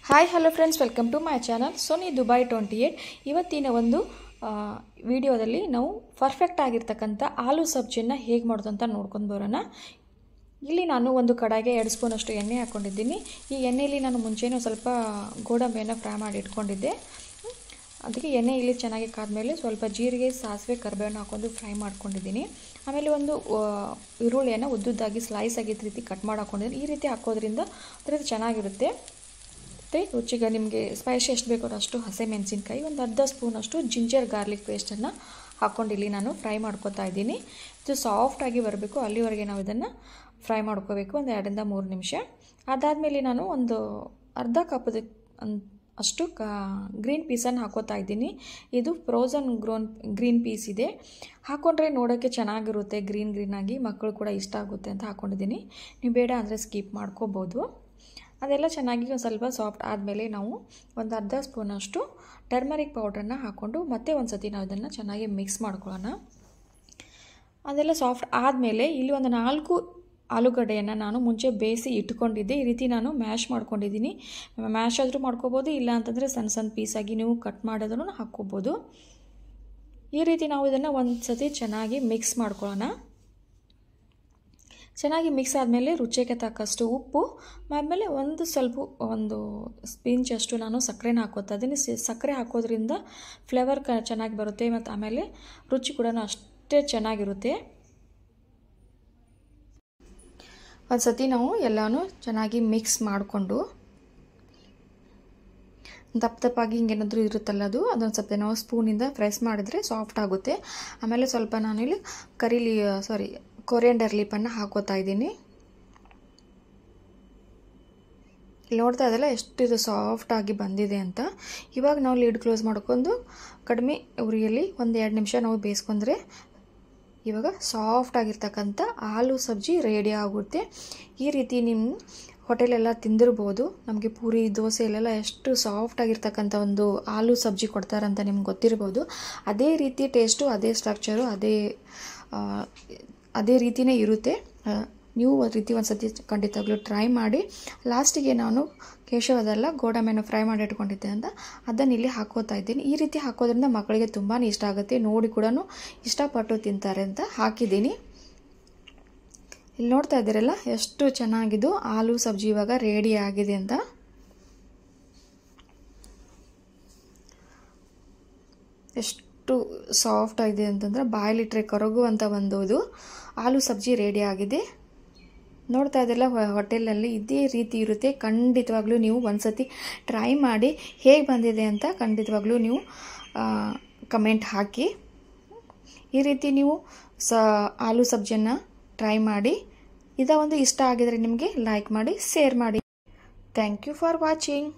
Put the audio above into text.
Hi hello friends, welcome to my channel Soni Dubai 28. ಇವತ್ತಿನ ಒಂದು ವಿಡಿಯೋದಲ್ಲಿ ನಾವು ಪರ್ಫೆಕ್ಟ್ ಆಗಿರ್ತಕ್ಕಂಥ ಆಲೂ ಸಬ್ಜಿಯನ್ನು ಹೇಗೆ ಮಾಡೋದು ಅಂತ ನೋಡ್ಕೊಂಡು ಬರೋಣ. ಇಲ್ಲಿ ನಾನು ಒಂದು ಕಡಾಯಿಗೆ 2 ಸ್ಪೂನ್ ಅಷ್ಟು ಎಣ್ಣೆ ಹಾಕ್ಕೊಂಡಿದ್ದೀನಿ. ಈ ಎಣ್ಣೆಯಲ್ಲಿ ನಾನು ಮುಂಚೆನೇ ಸ್ವಲ್ಪ ಗೋಡಂಬಿಯನ್ನು ಫ್ರೈ ಮಾಡಿ ಇಟ್ಕೊಂಡಿದ್ದೆ. ಅದಕ್ಕೆ ಎಣ್ಣೆ ಇಲ್ಲಿ ಚೆನ್ನಾಗಿ ಕಾದ್ಮೇಲೆ ಸ್ವಲ್ಪ ಜೀರಿಗೆ, ಸಾಸಿವೆ, ಕರಿಬೇವನ್ನು ಹಾಕೊಂಡು ಫ್ರೈ ಮಾಡ್ಕೊಂಡಿದ್ದೀನಿ. ಆಮೇಲೆ ಒಂದು ಈರುಳ್ಳಿಯನ್ನು ಉದ್ದುದ್ದಾಗಿ ಸ್ಲೈಸ್ ಆಗಿ ರೀತಿ ಕಟ್ ಮಾಡಿ ಹಾಕೊಂಡಿದ್ದೀನಿ. ಈ ರೀತಿ ಹಾಕೋದ್ರಿಂದ ಅದರಿಂದ ಚೆನ್ನಾಗಿರುತ್ತೆ. ಮತ್ತು ರುಚಿಗೆ ನಿಮಗೆ ಸ್ಪೈಸಿ ಎಷ್ಟು ಬೇಕೋ ಅಷ್ಟು ಹಸಿಮೆಣಸಿನ್ಕಾಯಿ, ಒಂದು ಅರ್ಧ ಸ್ಪೂನ್ ಅಷ್ಟು ಜಿಂಜರ್ ಗಾರ್ಲಿಕ್ ಪೇಸ್ಟನ್ನು ಹಾಕ್ಕೊಂಡಿಲ್ಲಿ ನಾನು ಫ್ರೈ ಮಾಡ್ಕೊತಾ ಇದ್ದೀನಿ. ಇದು ಸಾಫ್ಟಾಗಿ ಬರಬೇಕು, ಅಲ್ಲಿವರೆಗೆ ನಾವು ಇದನ್ನು ಫ್ರೈ ಮಾಡ್ಕೋಬೇಕು, ಒಂದು 2 ರಿಂದ 3 ನಿಮಿಷ. ಅದಾದಮೇಲೆ ನಾನು ಒಂದು ಅರ್ಧ ಕಪ್ ಅಷ್ಟು ಗ್ರೀನ್ ಪೀಸನ್ನು ಹಾಕೋತಾ ಇದ್ದೀನಿ. ಇದು ಫ್ರೋಝನ್ ಗ್ರೀನ್ ಪೀಸ್ ಇದೆ. ಹಾಕ್ಕೊಂಡ್ರೆ ನೋಡೋಕ್ಕೆ ಚೆನ್ನಾಗಿರುತ್ತೆ, ಗ್ರೀನಾಗಿ, ಮಕ್ಕಳು ಕೂಡ ಇಷ್ಟ ಆಗುತ್ತೆ ಅಂತ ಹಾಕ್ಕೊಂಡಿದ್ದೀನಿ. ನೀವು ಬೇಡ ಅಂದರೆ ಸ್ಕಿಪ್ ಮಾಡ್ಕೋಬೋದು. ಅದೆಲ್ಲ ಚೆನ್ನಾಗಿ ಒಂದು ಸ್ವಲ್ಪ ಸಾಫ್ಟ್ ಆದಮೇಲೆ ನಾವು ಒಂದು ಅರ್ಧ ಸ್ಪೂನಷ್ಟು ಟರ್ಮರಿಕ್ ಪೌಡ್ರನ್ನು ಹಾಕ್ಕೊಂಡು ಮತ್ತೆ ಒಂದು ಸತಿ ನಾವು ಇದನ್ನು ಚೆನ್ನಾಗಿ ಮಿಕ್ಸ್ ಮಾಡ್ಕೊಳ್ಳೋಣ. ಅದೆಲ್ಲ ಸಾಫ್ಟ್ ಆದಮೇಲೆ ಇಲ್ಲಿ ಒಂದು 4 ಆಲೂಗಡ್ಡೆಯನ್ನು ನಾನು ಮುಂಚೆ ಬೇಯಿಸಿ ಇಟ್ಕೊಂಡಿದ್ದೆ. ಈ ರೀತಿ ನಾನು ಮ್ಯಾಶ್ ಮಾಡ್ಕೊಂಡಿದ್ದೀನಿ. ಮ್ಯಾಶ್ ಆದರೂ ಮಾಡ್ಕೋಬೋದು, ಇಲ್ಲ ಅಂತಂದರೆ ಸಣ್ಣ ಸಣ್ಣ ಪೀಸಾಗಿ ನೀವು ಕಟ್ ಮಾಡೋದನ್ನು ಹಾಕ್ಕೋಬೋದು. ಈ ರೀತಿ ನಾವು ಇದನ್ನು ಒಂದು ಸತಿ ಚೆನ್ನಾಗಿ ಮಿಕ್ಸ್ ಮಾಡ್ಕೊಳ್ಳೋಣ. ಚೆನ್ನಾಗಿ ಮಿಕ್ಸ್ ಆದಮೇಲೆ ರುಚಿಗೆ ತಕ್ಕಷ್ಟು ಉಪ್ಪು, ಆದಮೇಲೆ ಒಂದು ಸ್ಪಿಂಚಷ್ಟು ನಾನು ಸಕ್ಕರೆನ ಹಾಕೋತಾ ಇದ್ದೀನಿ. ಸಕ್ಕರೆ ಹಾಕೋದ್ರಿಂದ ಫ್ಲೇವರ್ ಚೆನ್ನಾಗಿ ಬರುತ್ತೆ ಮತ್ತು ಆಮೇಲೆ ರುಚಿ ಕೂಡ ಅಷ್ಟೇ ಚೆನ್ನಾಗಿರುತ್ತೆ. ಒಂದು ಸತಿ ನಾವು ಎಲ್ಲನೂ ಚೆನ್ನಾಗಿ ಮಿಕ್ಸ್ ಮಾಡಿಕೊಂಡು ದಪ್ಪಾಗಿ ಹಿಂಗೇನಾದರೂ ಇರುತ್ತಲ್ಲ ಅದೊಂದು ಸ್ವಲ್ಪ ನಾವು ಸ್ಪೂನಿಂದ ಪ್ರೆಸ್ ಮಾಡಿದರೆ ಸಾಫ್ಟ್ ಆಗುತ್ತೆ. ಆಮೇಲೆ ಸ್ವಲ್ಪ ನಾನಿಲ್ಲಿ ಕೊರಿಯಂಡರ್ ಲೀಪನ್ನು ಹಾಕೋತಾ ಇದ್ದೀನಿ. ಇಲ್ಲಿ ನೋಡ್ತಾ ಇದ್ದಲ್ಲ ಎಷ್ಟು ಇದು ಸಾಫ್ಟಾಗಿ ಬಂದಿದೆ ಅಂತ. ಇವಾಗ ನಾವು ಲಿಡ್ ಕ್ಲೋಸ್ ಮಾಡ್ಕೊಂಡು ಕಡಿಮೆ ಉರಿಯಲ್ಲಿ ಒಂದು 2 ನಿಮಿಷ ನಾವು ಬೇಯಿಸ್ಕೊಂಡ್ರೆ ಇವಾಗ ಸಾಫ್ಟ್ ಆಗಿರ್ತಕ್ಕಂಥ ಆಲೂ ಸಬ್ಜಿ ರೆಡಿ ಆಗುತ್ತೆ. ಈ ರೀತಿ ನಿಮ್ಮ ಹೋಟೆಲೆಲ್ಲ ತಿಂದಿರ್ಬೋದು. ನಮಗೆ ಪೂರಿ, ದೋಸೆಯಲ್ಲೆಲ್ಲ ಎಷ್ಟು ಸಾಫ್ಟ್ ಆಗಿರ್ತಕ್ಕಂಥ ಒಂದು ಆಲೂ ಸಬ್ಜಿ ಕೊಡ್ತಾರಂತ ನಿಮ್ಗೆ ಗೊತ್ತಿರ್ಬೋದು. ಅದೇ ರೀತಿ ಟೇಸ್ಟು, ಅದೇ ಸ್ಟ್ರಕ್ಚರು, ಅದೇ ರೀತಿಯೇ ಇರುತ್ತೆ. ನೀವು ಒಂದು ರೀತಿ ಒಂದು ಸತಿ ಖಂಡಿತವಾಗ್ಲೂ ಟ್ರೈ ಮಾಡಿ. ಲಾಸ್ಟಿಗೆ ನಾನು ಕೇಶವದೆಲ್ಲ ಗೋಡಂಬಿಯನ್ನು ಫ್ರೈ ಮಾಡಿ ಇಟ್ಕೊಂಡಿದ್ದೆ ಅಂತ ಅದನ್ನು ಇಲ್ಲಿ ಹಾಕೋತಾ ಇದ್ದೀನಿ. ಈ ರೀತಿ ಹಾಕೋದ್ರಿಂದ ಮಕ್ಕಳಿಗೆ ತುಂಬಾ ಇಷ್ಟ ಆಗುತ್ತೆ, ನೋಡಿ ಕೂಡ ಇಷ್ಟಪಟ್ಟು ತಿಂತಾರೆ ಅಂತ ಹಾಕಿದ್ದೀನಿ. ಇಲ್ಲಿ ನೋಡ್ತಾ ಇದ್ದೀರಲ್ಲ ಎಷ್ಟು ಚೆನ್ನಾಗಿದ್ದು ಆಲೂ ಸಬ್ಜಿ ಇವಾಗ ರೆಡಿ ಆಗಿದೆ ಅಂತ. ಎಷ್ಟು ಸಾಫ್ಟ್ ಆಗಿದೆ ಅಂತಂದ್ರೆ ಬಾಯಲ್ಲಿಟ್ಟರೆ ಕರಗುವಂಥ ಒಂದು ಆಲೂ ಸಬ್ಜಿ ರೆಡಿ ಆಗಿದೆ. ನೋಡ್ತಾ ಇದ್ದೆಲ್ಲ ಹೋಟೆಲಲ್ಲಿ ಇದೇ ರೀತಿ ಇರುತ್ತೆ. ಖಂಡಿತವಾಗ್ಲೂ ನೀವು ಒಂದ್ಸತಿ ಟ್ರೈ ಮಾಡಿ ಹೇಗೆ ಬಂದಿದೆ ಅಂತ ಖಂಡಿತವಾಗ್ಲೂ ನೀವು ಕಮೆಂಟ್ ಹಾಕಿ. ಈ ರೀತಿ ನೀವು ಆಲೂ ಸಬ್ಜಿಯನ್ನು ಟ್ರೈ ಮಾಡಿ. ಒಂದು ಇಷ್ಟ ಆಗಿದ್ರೆ ನಿಮಗೆ ಲೈಕ್ ಮಾಡಿ, ಶೇರ್ ಮಾಡಿ. Thank you for watching.